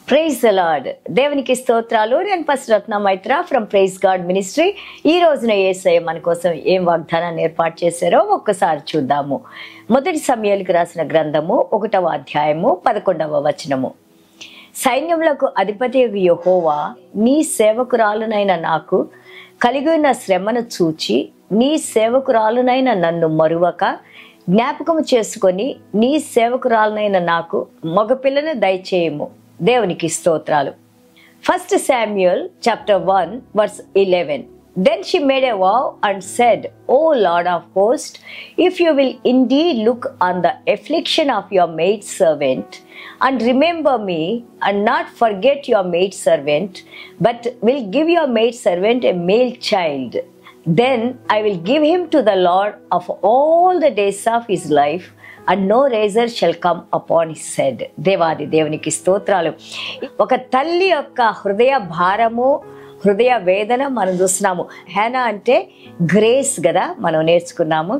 Praise the lord. దేవునికి స్తోత్రాలు. నేను pastor Ratna Maitra from praise God ministry. ఈ రోజున యేసయ్య మన కోసం ఏం వాగ్దానాన్ని ఏర్పాటు చేశారో ఒక్కసారి చూద్దాము. మొదటి సమూయేలుకు రాసిన గ్రంథము 1వ అధ్యాయము 11వ వచనము. సైన్యములకు అధిపతి యెహోవా నీ సేవకురాలునైన నాకు కలిగి ఉన్న శ్రమను చూచి నీ సేవకురాలునైన నన్ను మరువక జ్ఞాపకము చేసుకొని నీ సేవకురాలునైన నాకు మగపిల్లను దయచేయము. దేవునికి స్తోత్రాలు. 1 Samuel chapter 1 verse 11. Then she made a vow and said, O Lord of hosts, if you will indeed look on the affliction of your maidservant and remember me and not forget your maidservant, but will give your maidservant a male child, then I will give him to the Lord of all the days of his life, and no razor shall come upon his head. దేవాది దేవునికి స్తోత్రాలు. ఒక తల్లి యొక్క హృదయ భారము, హృదయ వేదన మనం చూస్తున్నాము. హేనా అంటే గ్రేస్ కదా, మనం నేర్చుకున్నాము.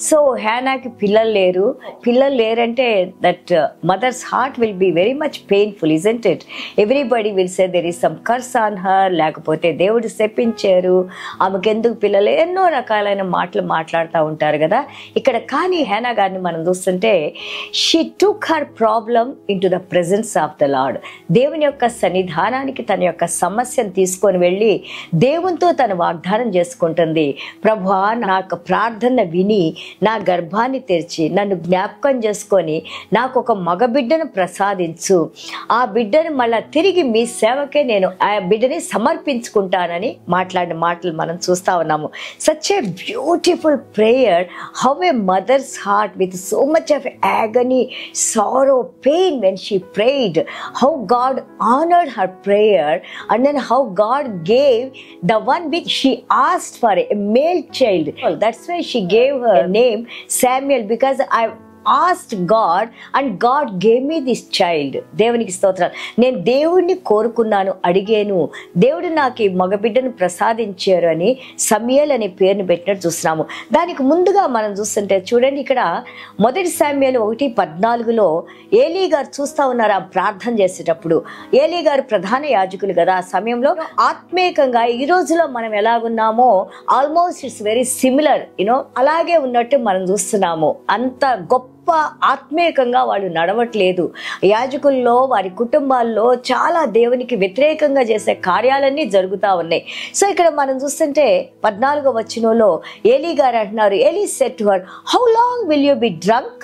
సో హేనాకి పిల్లలు లేరంటే that mother's heart will be very much painful, isn't it? Everybody will say there is some curse on her, లేకపోతే దేవుడు శపించారు, ఆమెకెందుకు పిల్లలు, ఎన్నో రకాలైన మాటలు మాట్లాడుతూ ఉంటారు కదా ఇక్కడ. కానీ హేనా గారిని మనం చూస్తుంటే she took her problem in to the presence of the lord. దేవుని యొక్క సన్నిధానానికి తన యొక్క సమస్యను తీసుకొని వెళ్ళి దేవునితో తన వాగ్దానం చేసుకుంటుంది. ప్రభువా, నా యొక్క ప్రార్థన విని నా గర్భాన్ని తెరిచి నన్ను జ్ఞాపకం చేసుకొని నాకు ఒక మగబిడ్డను ప్రసాదించు. ఆ బిడ్డను మళ్ళా తిరిగి మీ సేవకే నేను ఆ బిడ్డని సమర్పించుకుంటానని మాట్లాడిన మాటలు మనం చూస్తా ఉన్నాము. Such a beautiful prayer. How a mother's heart with so much of agony, sorrow, pain when she prayed. How God honored her prayer, and then how God gave the one which she asked for, a male child. That's why she gave her name Samuel, because I asked God and God gave me this child. దేవునికి స్తోత్రాలు. నేను దేవుడిని కోరుకున్నాను, అడిగాను, దేవుడు నాకు ఈ మగబిడ్డను ప్రసాదించారు అని సమూయేలు అనే పేరుని పెట్టినట్టు చూస్తున్నాము. దానికి ముందుగా మనం చూస్తుంటే చూడండి, ఇక్కడ మొదటి సమూయేలు 1:14లో ఏలీ గారు చూస్తా ఉన్నారు. ఆ ప్రార్థన చేసేటప్పుడు ఏలీ గారు ప్రధాన యాజకులు కదా ఆ సమయంలో. ఆత్మీయంగా ఈ రోజులో మనం ఎలాగున్నామో ఆల్మోస్ట్ ఇట్స్ వెరీ సిమిలర్, అలాగే ఉన్నట్టు మనం చూస్తున్నాము. అంత గొప్ప ఆత్మీయంగా వాళ్ళు నడవట్లేదు. యాజకుల్లో వారి కుటుంబాల్లో చాలా దేవునికి వ్యతిరేకంగా చేసే కార్యాలన్నీ జరుగుతూ ఉన్నాయి. సో ఇక్కడ మనం చూస్తుంటే 14వ వచనంలో ఏలీ గారు అంటున్నారు, Eli said to her, how long will you be drunk?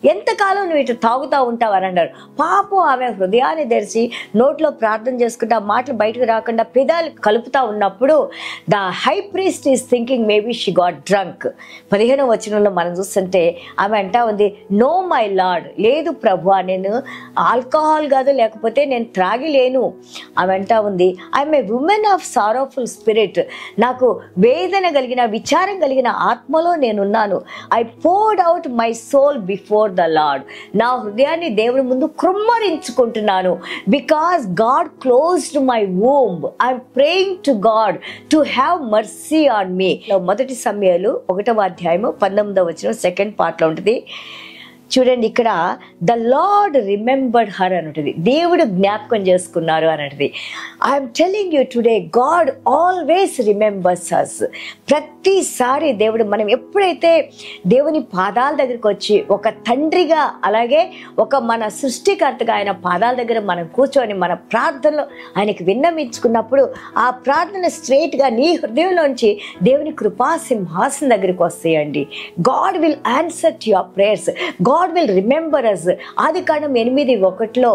ఎంతకాలం నువ్వు ఇటు తాగుతూ ఉంటావు అని అన్నారు. పాపం ఆమె హృదయాన్ని తెరిచి నోట్లో ప్రార్థన చేసుకుంటా మాటలు బయటకు రాకుండా పెదాలు కలుపుతా ఉన్నప్పుడు the high priest is thinking maybe she got drunk. 15వ వచనంలో మనం చూస్తుంటే ఆమె అంటా ఉంది, నో మై లార్డ్, లేదు ప్రభువా, నేను ఆల్కహాల్ కాదు, లేకపోతే నేను త్రాగిలేను. ఆమె అంటా ఉంది, I'm a woman of sorrowful spirit, నాకు వేదన కలిగిన విచారం కలిగిన ఆత్మలో నేనున్నాను. I poured out my soul before the Lord, నా హృదయాన్ని దేవుని ముందు కృమ్మరించుకుంటున్నాను. Because God closed my womb, I'm praying to God to have mercy on me. మొదటి సమూయేలు 1వ అధ్యాయము 19వ వచనం సెకండ్ పార్ట్ లో ఉంటుంది. చూడండి, ఇక్కడ ద లార్డ్ రిమెంబర్డ్ హర్ అని ఉంటుంది, దేవుడు జ్ఞాపకం చేసుకున్నారు అని ఉంటుంది. I'm telling you today, God always remembers us. ప్రతిసారి దేవుడు, మనం ఎప్పుడైతే దేవుని పాదాల దగ్గరికి వచ్చి ఒక తండ్రిగా, అలాగే ఒక మన సృష్టికర్తగా ఆయన పాదాల దగ్గర మనం కూర్చొని మన ప్రార్థనలో ఆయనకి విన్నమించుకున్నప్పుడు ఆ ప్రార్థన స్ట్రైట్గా నీ హృదయంలోంచి దేవుని కృపా సింహాసనం దగ్గరికి వస్తాయండి. God will answer to your prayers. God will remember us. ఆదికాండం 8:1లో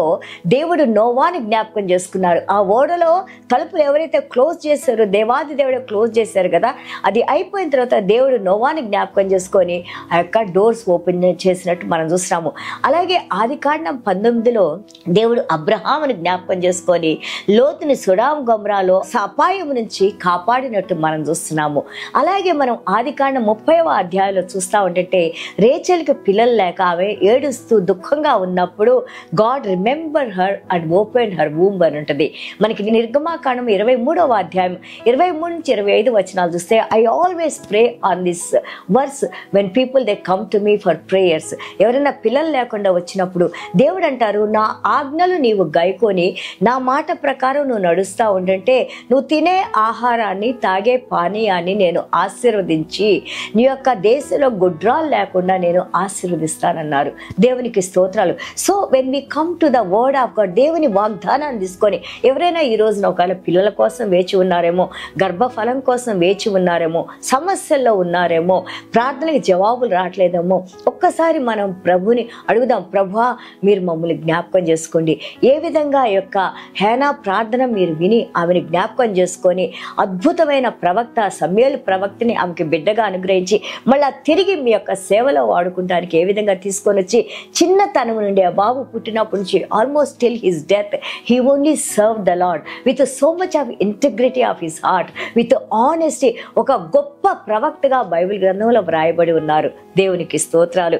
దేవుడు నోవాని జ్ఞాపకం చేసుకున్నారు. ఆ ఓడలో తలుపులు ఎవరైతే క్లోజ్ చేశారో, దేవాది దేవుడు క్లోజ్ చేశారు కదా, అది అయిపోయిన తర్వాత దేవుడు నోవాని జ్ఞాపకం చేసుకొని ఆ యొక్క డోర్స్ ఓపెన్ చేసినట్టు మనం చూస్తున్నాము. అలాగే ఆదికాండం 19లో దేవుడు అబ్రహాముని జ్ఞాపకం చేసుకొని లోతుని సొడాం గొమొరాలో అపాయం నుంచి కాపాడినట్టు మనం చూస్తున్నాము. అలాగే మనం ఆదికాండం 30వ అధ్యాయంలో చూస్తా ఉంటే రేచెల్కి పిల్లలు లేక ఆమె ఏడుస్తూ దుఃఖంగా ఉన్నప్పుడు God remember her and open her womb అని ఉంటుంది. మనకి నిర్గమాకాండం 23వ అధ్యాయం 23 నుంచి 25 వచనాలు చూస్తే I always pray on this verse when people they come to me for prayers. ఎవరైనా పిల్లలు లేకుండా వచ్చినప్పుడు దేవుడు అంటారు, నా ఆజ్ఞలు నీవు గైకొని నా మాట ప్రకారం నువ్వు నడుస్తూ ఉండంటే నువ్వు తినే ఆహారాన్ని తాగే పానీయాన్ని నేను ఆశీర్వదించి నీ యొక్క దేశంలో గుడ్రాలు లేకుండా నేను ఆశీర్వదిస్తానన్నారు. దేవునికి స్తోత్రాలు. So when we come to the word of God, దేవుని వాగ్దానాన్ని తీసుకొని ఎవరైనా ఈ రోజున ఒకవేళ పిల్లల కోసం వేచి ఉన్నారేమో, గర్భఫలం కోసం వేచి ఉన్నారేమో, సమస్యల్లో ఉన్నారేమో, ప్రార్థనకి జవాబులు రావట్లేదేమో, ఒక్కసారి మనం ప్రభుని అడుగుదాం. ప్రభువా మీరు మమ్మల్ని జ్ఞాపకం చేసుకోండి. ఏ విధంగా ఈ యొక్క హేనా ప్రార్థన మీరు విని ఆమెను జ్ఞాపకం చేసుకొని అద్భుతమైన ప్రవక్త సమూయేలు ప్రవక్తని ఆమెకి బిడ్డగా అనుగ్రహించి మళ్ళీ తిరిగి మీ యొక్క సేవలో వాడుకుంటానికి ఏ విధంగా తీసుకొని వచ్చి చిన్నతనం నుండి ఆ బాబు పుట్టినప్పటి నుంచి almost till his death he only serve the lord with so much of integrity of his heart, with honesty. ఒక గొప్ప ప్రవక్తగా బైబిల్ గ్రంథంలో వ్రాయబడి ఉన్నారు. దేవునికి స్తోత్రాలు.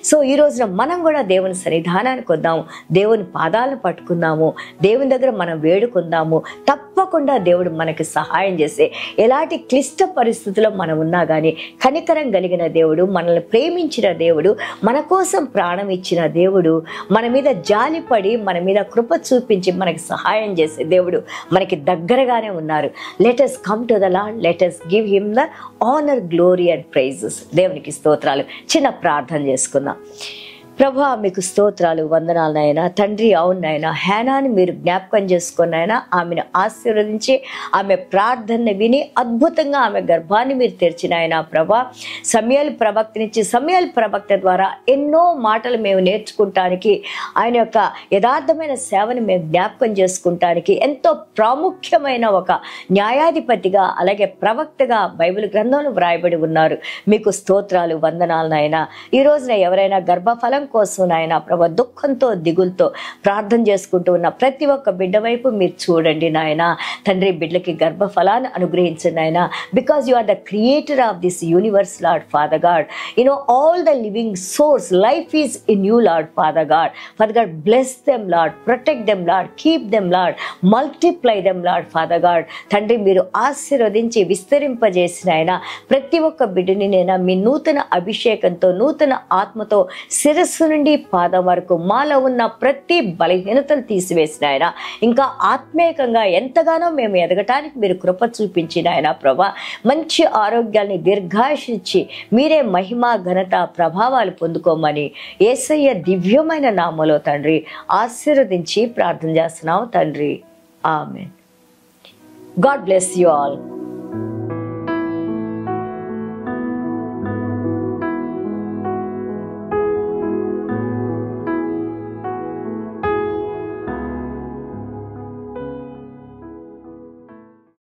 సో ఈ రోజున మనం కూడా దేవుని సన్నిధానానికి వద్దాము, దేవుని పాదాలను పట్టుకుందాము, దేవుని దగ్గర మనం వేడుకుందాము. తప్పకుండా దేవుడు మనకి సహాయం చేసే ఎలాంటి క్లిష్ట పరిస్థితుల్లో మనం ఉన్నా కానీ కనికరం కలిగిన దేవుడు, మనల్ని ప్రేమించిన దేవుడు, మన కోసం ప్రాణం ఇచ్చిన దేవుడు, మన మీద జాలిపడి మన మీద కృప చూపించి మనకి సహాయం చేసే దేవుడు మనకి దగ్గరగానే ఉన్నారు. Let us come to the Lord, let us give him the honor, glory and praises. దేవునికి స్తోత్రాలు. చిన్న ప్రార్థన చేసుకుందాం. ప్రభా మీకు స్తోత్రాలు, వందనాలు నాయనా. తండ్రి అవును నాయనా, హేనాని మీరు జ్ఞాపకం చేసుకున్నాయన, ఆమెను ఆశీర్వదించి ఆమె ప్రార్థనని విని అద్భుతంగా ఆమె గర్భాన్ని మీరు తెరిచిన ఆయన ప్రభా. సమూయేలు ప్రవక్త నుంచి సమూయేలు ప్రవక్త ద్వారా ఎన్నో మాటలు మేము నేర్చుకుంటానికి, ఆయన యొక్క యథార్థమైన సేవను మేము జ్ఞాపకం చేసుకుంటానికి ఎంతో ప్రాముఖ్యమైన ఒక న్యాయాధిపతిగా అలాగే ప్రవక్తగా బైబిల్ గ్రంథంలో వ్రాయబడి ఉన్నారు. మీకు స్తోత్రాలు, వందనాలు నాయనా. ఈ రోజున ఎవరైనా గర్భఫలం కోసం నాయన ప్రభా దుఃఖంతో దిగులతో ప్రార్థన చేసుకుంటూ ఉన్న ప్రతి ఒక్క బిడ్డ వైపు మీరు చూడండి నాయన. తండ్రి బిడ్డలకి గర్భఫలాన్ని అనుగ్రహించండి నాయన. Because you are the creator of this universe Lord Father God. You know all the living source, life is in you Lord Father God. Father God bless them Lord, protect them Lord, keep them Lord, multiply them Lord Father God. తండ్రి మీరు ఆశీర్వదించి విస్తరింపజేసిన ఆయన ప్రతి ఒక్క బిడ్డని నేను మీ నూతన అభిషేకంతో నూతన ఆత్మతో శిరస్సు నుండి పాదం వరకు మాలో ఉన్న ప్రతి బలహీనతలు తీసివేసిన ఆయన, ఇంకా ఆత్మీయంగా ఎంతగానో మేము ఎదగటానికి మీరు కృప చూపించిన ఆయన ప్రభా. మంచి ఆరోగ్యాన్ని దీర్ఘాయుషిచ్చి మీరే మహిమ ఘనత ప్రభావాలు పొందుకోమని యేసయ్య దివ్యమైన నామములో తండ్రి ఆశీర్వదించి ప్రార్థన చేస్తున్నాం తండ్రి. ఆమేన్. God bless you all.